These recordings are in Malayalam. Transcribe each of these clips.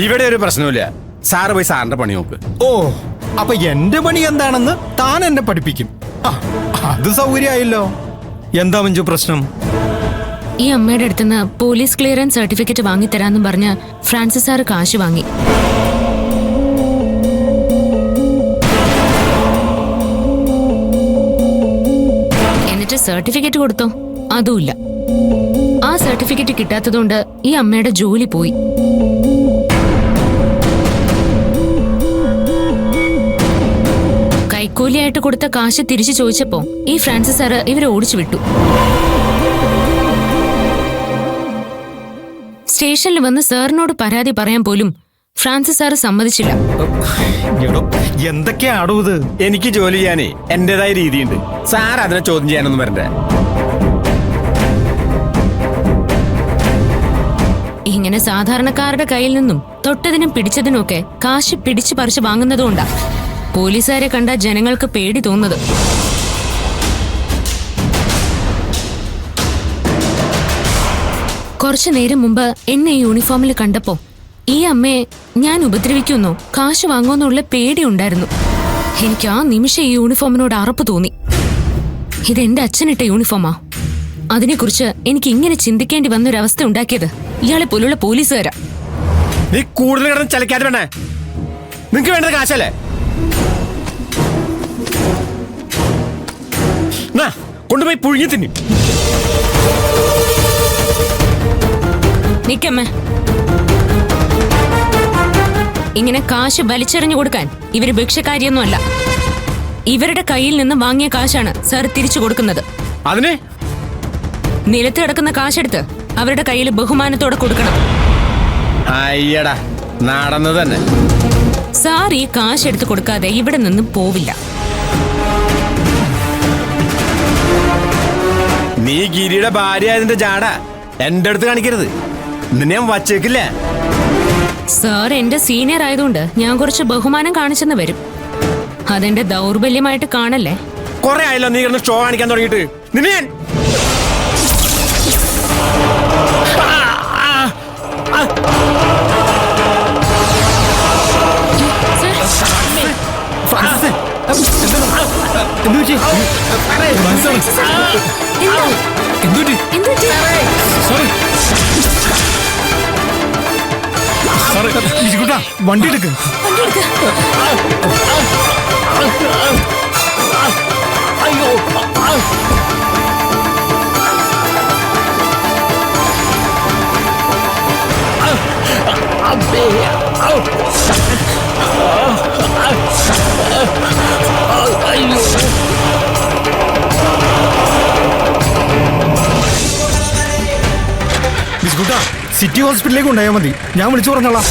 ഇവിടെ ഒരു പ്രശ്നമില്ല. സാറ് പോയി സാറിന്റെ പണി നോക്ക്. ഓ, അപ്പൊ എന്റെ പണി എന്താണെന്ന് താൻ എന്നെ പഠിപ്പിക്കും. ആ, അത് സൗകര്യമായല്ലോ. എന്താ മഞ്ജു പ്രശ്നം? ഈ അമ്മയുടെ അടുത്തുനിന്ന് പോലീസ് ക്ലിയറൻസ് സർട്ടിഫിക്കറ്റ് വാങ്ങിത്തരാന്നും പറഞ്ഞ് ഫ്രാൻസിസ് സാറ് കാശ് വാങ്ങി. എന്നിട്ട് സർട്ടിഫിക്കറ്റ് കൊടുത്തോ? അതുമില്ല. ആ സർട്ടിഫിക്കറ്റ് കിട്ടാത്തതുകൊണ്ട് ഈ അമ്മയുടെ ജോലി പോയി. കൈക്കൂലിയായിട്ട് കൊടുത്ത കാശ് തിരിച്ചു ചോദിച്ചപ്പോ ഈ ഫ്രാൻസിസ് സാറ് ഇവരെ ഓടിച്ചു വിട്ടു. സ്റ്റേഷനിൽ വന്ന് സാറിനോട് പരാതി പറയാൻ പോലും ഫ്രാൻസിസ് സാറ് സമ്മതിച്ചില്ല. എന്തൊക്കെയാടോ ഇത്? എനിക്ക് ജോലി ചെയ്യാനേ എന്റേതായ രീതിയുണ്ട്. സാർ അതിനെ ചോദ്യം ചെയ്യാനൊന്നും വരണ്ടേ. ഇങ്ങനെ സാധാരണക്കാരുടെ കയ്യിൽ നിന്നും തൊട്ടതിനും പിടിച്ചതിനും ഒക്കെ കാശ് പിടിച്ചു പറിച്ചു വാങ്ങുന്നതുകൊണ്ടാ പോലീസുകാരെ കണ്ട ജനങ്ങൾക്ക് പേടി തോന്നുന്നത്. കുറച്ചു നേരം മുമ്പ് എന്നെ ഈ യൂണിഫോമിൽ കണ്ടപ്പോ ഈ അമ്മയെ ഞാൻ ഉപദ്രവിക്കുമെന്നോ കാശ് വാങ്ങുമെന്നുള്ള പേടി ഉണ്ടായിരുന്നു. എനിക്ക് ആ നിമിഷം ഈ യൂണിഫോമിനോട് അറപ്പ് തോന്നി. ഇതെന്റെ അച്ഛനിട്ട യൂണിഫോമാ. അതിനെക്കുറിച്ച് എനിക്ക് ഇങ്ങനെ ചിന്തിക്കേണ്ടി വന്നൊരവസ്ഥ ഉണ്ടാക്കിയത് ഇയാളെ പോലുള്ള പോലീസുകാരാ. നീ കൂടുതൽ കിടന്ന് ചലിക്കാതെ വേണേ. നിങ്ങക്ക് വേണ്ടത് കാശല്ലേ? കൊണ്ടുപോയി പുഴുങ്ങി തിന്നി. നിക്കമ്മേ, ഇങ്ങനെ കാശ് വലിച്ചെറിഞ്ഞു കൊടുക്കാൻ ഇവര് ഭിക്ഷക്കാരിയൊന്നുമല്ല. ഇവരുടെ കയ്യിൽ നിന്ന് വാങ്ങിയ കാശാണ് സാർ തിരിച്ചു കൊടുക്കുന്നത്. അതിനെ നിലത്ത് കിടക്കുന്ന കാശെടുത്ത് അവരുടെ കയ്യിൽ ബഹുമാനത്തോടെ കൊടുക്കണം. അയ്യടാ, നടന്നു തന്നെ. സാർ ഈ കാശ് എടുത്ത് കൊടുക്കാതെ ഇവിടെ നിന്ന് പോവില്ല. നീ ഗിരിയുടെ ഭാര്യ ആയതിന്റെ ജാട എന്റെ അടുത്ത് കാണിക്കരുത്. നിന്നെ ഞാൻ വച്ചേക്കില്ല. സാർ എന്റെ സീനിയർ ആയതുകൊണ്ട് ഞാൻ കുറച്ച് ബഹുമാനം കാണിച്ചെന്ന് വരും. അതെന്റെ ദൗർബല്യമായിട്ട് കാണല്ലേ. കൊറേ ആയല്ലോ നീ കിടന്ന് ഷോ കാണിക്കാൻ തുടങ്ങിയിട്ട്. നിന്നെ ഞാൻ വണ്ടി എടുക്ക്. അയ്യോ, ബിസ്കുട്ടാ, സിറ്റി ഹോസ്പിറ്റലിലേക്ക് ഉണ്ടായാൽ മതി. ഞാൻ വിളിച്ചു പറഞ്ഞോളാം.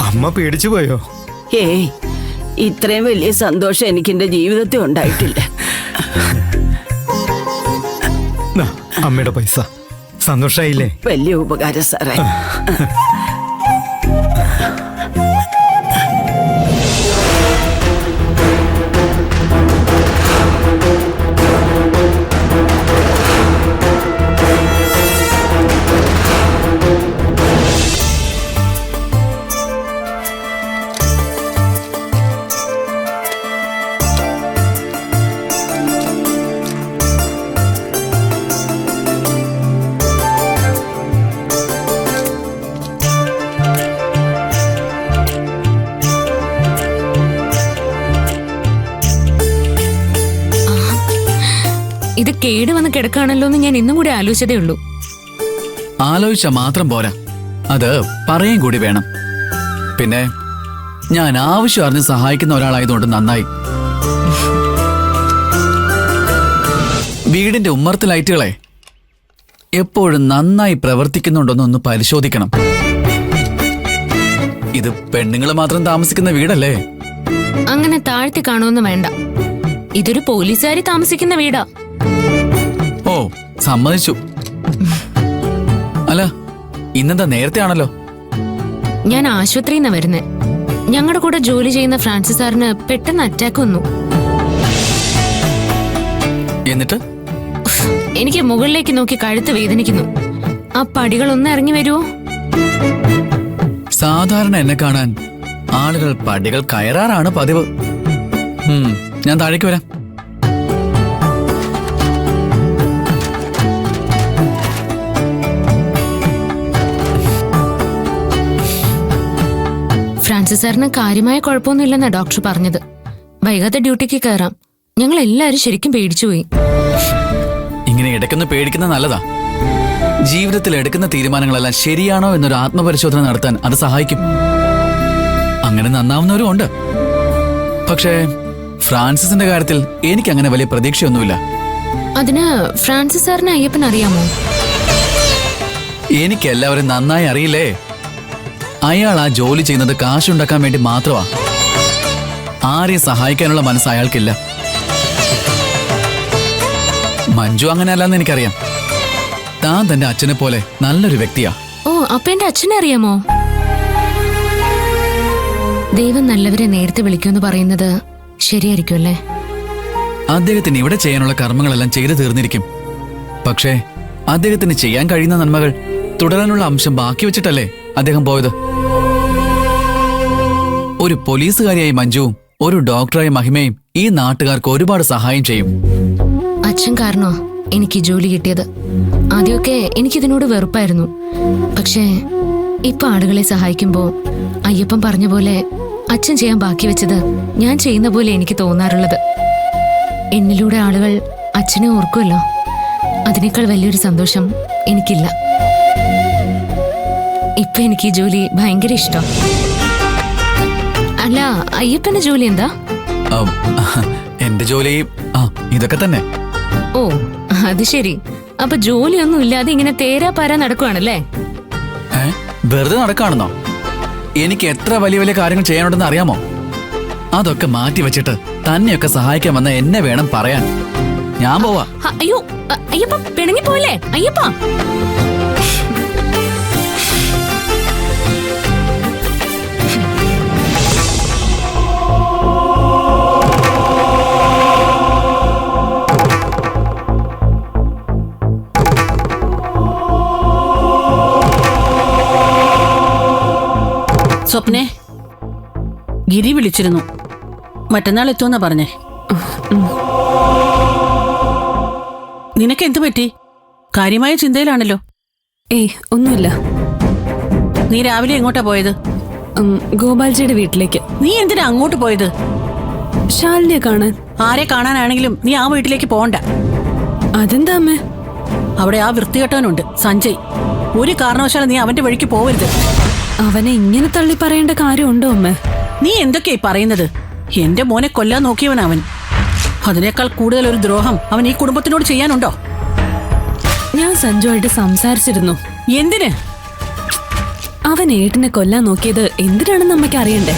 അമ്മ പേടിച്ചു പോയോ? ഏയ്, ഇത്രയും വലിയ സന്തോഷം എനിക്ക് എന്റെ ജീവിതത്തിൽ ഉണ്ടായിട്ടില്ല. അമ്മയുടെ പൈസ സന്തോഷായില്ലേ? വലിയ ഉപകാരം സാറേ. ഇത് കേടുവന്ന് കിടക്കാണല്ലോ എന്ന് ഞാൻ ഇന്നും കൂടി ആലോചിച്ചതേ ഉള്ളൂ. ആലോചിച്ച മാത്രം പോരാ, അത് പറയും കൂടി വേണം. പിന്നെ ഞാൻ ആവശ്യം അറിഞ്ഞ് സഹായിക്കുന്ന ഒരാളായതുകൊണ്ട് നന്നായി. വീടിന്റെ ഉമ്മറത്ത് ലൈറ്റുകളെ എപ്പോഴും നന്നായി പ്രവർത്തിക്കുന്നുണ്ടോന്നൊന്ന് പരിശോധിക്കണം. ഇത് പെണ്ണുങ്ങൾ മാത്രം താമസിക്കുന്ന വീടല്ലേ? അങ്ങനെ താഴ്ത്തി കാണുമെന്ന് വേണ്ട. ഇതൊരു പോലീസുകാരി താമസിക്കുന്ന വീടാ. ഓ, സമ്മതിച്ചു. അല്ല, ഇന്നെന്താ നേരത്തെ ആണല്ലോ? ഞാൻ ആശുപത്രിയിൽ നിന്നാ വരുന്നേ. ഞങ്ങളുടെ കൂടെ ജോലി ചെയ്യുന്ന ഫ്രാൻസിസ് സാറിന് പെട്ടെന്ന് അറ്റാക്ക് വന്നു. എന്നിട്ട് എനിക്ക് മുകളിലേക്ക് നോക്കി കഴുത്ത് വേദനിക്കുന്നു. ആ പടികൾ ഒന്ന് ഇറങ്ങി വരുമോ? സാധാരണ എന്നെ കാണാൻ ആളുകൾ പടികൾ കയറാറാണ് പതിവ്. ഞാൻ താഴേക്ക് വരാം. ഫ്രാൻസിസ് സാറിന് കാര്യമായ കുഴപ്പമൊന്നുമില്ലെന്നാ ഡോക്ടർ പറഞ്ഞത്. വൈകാതെ ഡ്യൂട്ടിക്ക് കയറാം. ഞങ്ങൾ എല്ലാവരും ശരിക്കും പേടിച്ചുപോയി. ഇങ്ങനെ ഇടയ്ക്കൊന്ന് പേടിക്കുന്നത് നല്ലതാ. ജീവിതത്തിൽ എടുക്കുന്ന തീരുമാനങ്ങളെല്ലാം ശരിയാണോ എന്നൊരു ആത്മപരിശോധന നടത്താൻ അത് സഹായിക്കും. അങ്ങനെ നന്നാവുന്നവരും ഉണ്ട്. പക്ഷേ ഫ്രാൻസിസിന്റെ കാര്യത്തിൽ എനിക്ക് അങ്ങനെ വലിയ പ്രതീക്ഷയൊന്നുമില്ല. അതിന് ഫ്രാൻസിസ് സാറിന് അയ്യപ്പൻ അറിയാമോ? എനിക്ക് എല്ലാവരും നന്നായി അറിയില്ലേ. അയാൾ ആ ജോലി ചെയ്യുന്നത് കാശുണ്ടാക്കാൻ വേണ്ടി മാത്രമാ. ആരെയും സഹായിക്കാനുള്ള മനസ്സ് അയാൾക്കില്ല. മഞ്ജു അങ്ങനെയല്ലെന്ന് എനിക്കറിയാം. താൻ തന്റെ അച്ഛനെ പോലെ നല്ലൊരു വ്യക്തിയാ. ഓ, അപ്പൊ എന്റെ അച്ഛനെ അറിയാമോ? ദൈവം നല്ലവരെ നേരത്തെ വിളിക്കുമെന്ന് പറയുന്നത് ശരിയായിരിക്കും അല്ലേ? അദ്ദേഹത്തിന് ഇവിടെ ചെയ്യാനുള്ള കർമ്മങ്ങളെല്ലാം ചെയ്തു തീർന്നിരിക്കും. പക്ഷേ അദ്ദേഹത്തിന് ചെയ്യാൻ കഴിയുന്ന നന്മകൾ തുടരാനുള്ള അംശം ബാക്കി വെച്ചിട്ടല്ലേ അദ്ദേഹം പോയത്. ഒരു പോലീസുകാരിയായി മഞ്ജുവും ഒരു ഡോക്ടറായ മഹിമയും ഈ നാട്ടുകാർക്ക് ഒരുപാട് സഹായം ചെയ്യും. അച്ഛൻ കാരണോ എനിക്ക് ജോലി കിട്ടിയത്. ആദ്യമൊക്കെ എനിക്കിതിനോട് വെറുപ്പായിരുന്നു. പക്ഷേ ഇപ്പൊ ആളുകളെ സഹായിക്കുമ്പോ അയ്യപ്പൻ പറഞ്ഞ പോലെ അച്ഛൻ ചെയ്യാൻ ബാക്കി വെച്ചത് ഞാൻ ചെയ്യുന്ന പോലെ എനിക്ക് തോന്നാറുള്ളത്. എന്നിലൂടെ ആളുകൾ അച്ഛനെ ഓർക്കുമല്ലോ. അതിനേക്കാൾ വലിയൊരു സന്തോഷം എനിക്കില്ല. ഇപ്പൊ എനിക്ക് ഈ ജോലി ഭയങ്കര ഇഷ്ടം. അല്ല, അയ്യപ്പന്റെ ജോലി എന്താ? എന്റെ ജോലി ഇതൊക്കെ തന്നെ. ഓ, അത് ശരി. അപ്പൊ ജോലിയൊന്നും ഇല്ലാതെ ഇങ്ങനെ തേരാ പാരാ നടക്കുവാണല്ലേ? വെറുതെ നടക്കാണെന്നോ? എനിക്ക് എത്ര വലിയ വലിയ കാര്യങ്ങൾ ചെയ്യാനുണ്ടെന്ന് അറിയാമോ? അതൊക്കെ മാറ്റി വെച്ചിട്ട് തന്നെയൊക്കെ സഹായിക്കാൻ വന്ന എന്നെ വേണം പറയാൻ. ഞാൻ പോവാ. അയ്യോ, അയ്യപ്പ പിണങ്ങി പോലെ. അയ്യപ്പ, സ്വപ്നെ, ഗിരി വിളിച്ചിരുന്നു. മറ്റന്നാൾ എത്തുമെന്നാ പറഞ്ഞേ. നിനക്ക് എന്തു പറ്റി? കാര്യമായ ചിന്തയിലാണല്ലോ. ഏയ്, ഒന്നുമില്ല. നീ രാവിലെ എങ്ങോട്ടാ പോയത്? ഗോപാൽജിയുടെ വീട്ടിലേക്ക്. നീ എന്തിനാ അങ്ങോട്ട് പോയത്? ശാലിനിയെ കാണാൻ. ആരെ കാണാനാണെങ്കിലും നീ ആ വീട്ടിലേക്ക് പോകണ്ട. അതെന്താ അമ്മേ? അവിടെ ആ വൃത്തികെട്ടവനുണ്ട്, സഞ്ജയ്. ഒരു കാരണവശാലും നീ അവന്റെ വഴിക്ക് പോവരുത്. അവനെ ഇങ്ങനെ തള്ളി പറയേണ്ട കാര്യമുണ്ടോ അമ്മേ? നീ എന്തൊക്കെയായി പറയുന്നത്? എന്റെ മോനെ കൊല്ലാൻ നോക്കിയവൻ അവൻ. അതിനേക്കാൾ കൂടുതൽ ഒരു ദ്രോഹം അവൻ ഈ കുടുംബത്തിനോട് ചെയ്യാനുണ്ടോ? ഞാൻ സഞ്ജുവായിട്ട് സംസാരിച്ചിരുന്നു. എന്തിന്? അവൻ ഏട്ടനെ കൊല്ലാൻ നോക്കിയത് എന്തിനാണെന്ന് അമ്മയ്ക്ക് അറിയണ്ടേ?